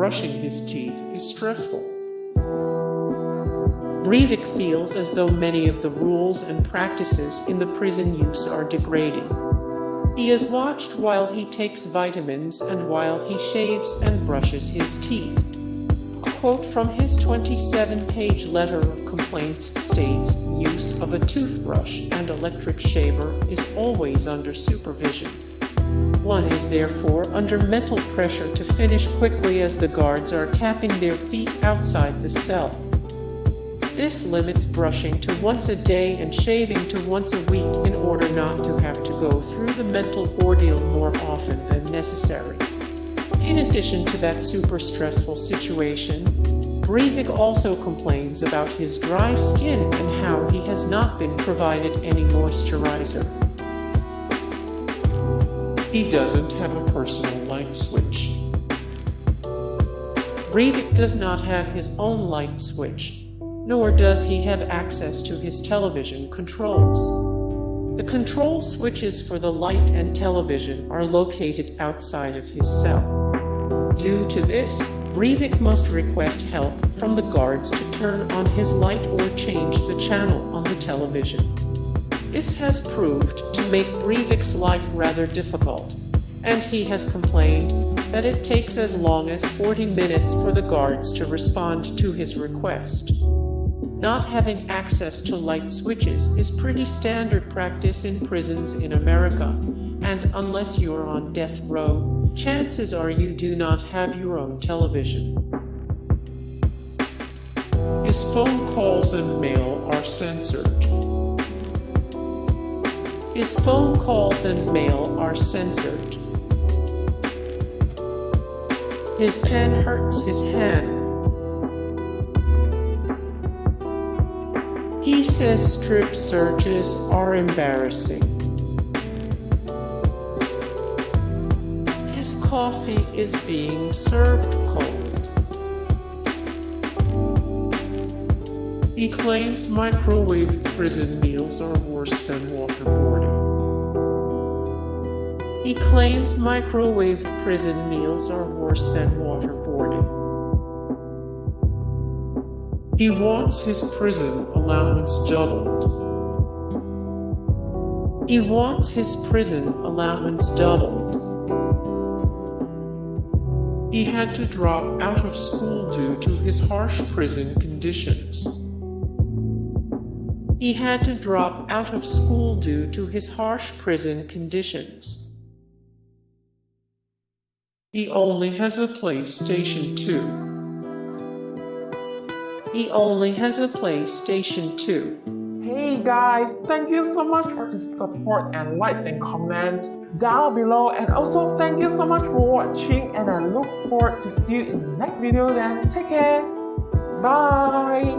brushing his teeth is stressful. Breivik feels as though many of the rules and practices in the prison use are degrading. He is watched while he takes vitamins and while he shaves and brushes his teeth. A quote from his 27-page letter of complaints states, "Use of a toothbrush and electric shaver is always under supervision. One is therefore under mental pressure to finish quickly as the guards are tapping their feet outside the cell. This limits brushing to once a day and shaving to once a week in order not to have to go through the mental ordeal more often than necessary." In addition to that super stressful situation, Breivik also complains about his dry skin and how he has not been provided any moisturizer. He doesn't have a personal light switch. Breivik does not have his own light switch, nor does he have access to his television controls. The control switches for the light and television are located outside of his cell. Due to this, Breivik must request help from the guards to turn on his light or change the channel on the television. This has proved to make Breivik's life rather difficult, and he has complained that it takes as long as 40 minutes for the guards to respond to his request. Not having access to light switches is pretty standard practice in prisons in America, and unless you're on death row, chances are you do not have your own television. His phone calls and mail are censored. His phone calls and mail are censored. His pen hurts his hand. He says strip searches are embarrassing. His coffee is being served cold. He claims microwave prison meals are worse than waterboarding. He claims microwave prison meals are worse than waterboarding. He wants his prison allowance doubled. He wants his prison allowance doubled. He had to drop out of school due to his harsh prison conditions. He had to drop out of school due to his harsh prison conditions. He only has a PlayStation 2. He only has a PlayStation 2. Hey guys, thank you so much for the support and likes and comments down below, and also thank you so much for watching, and I look forward to see you in the next video. Then take care. Bye.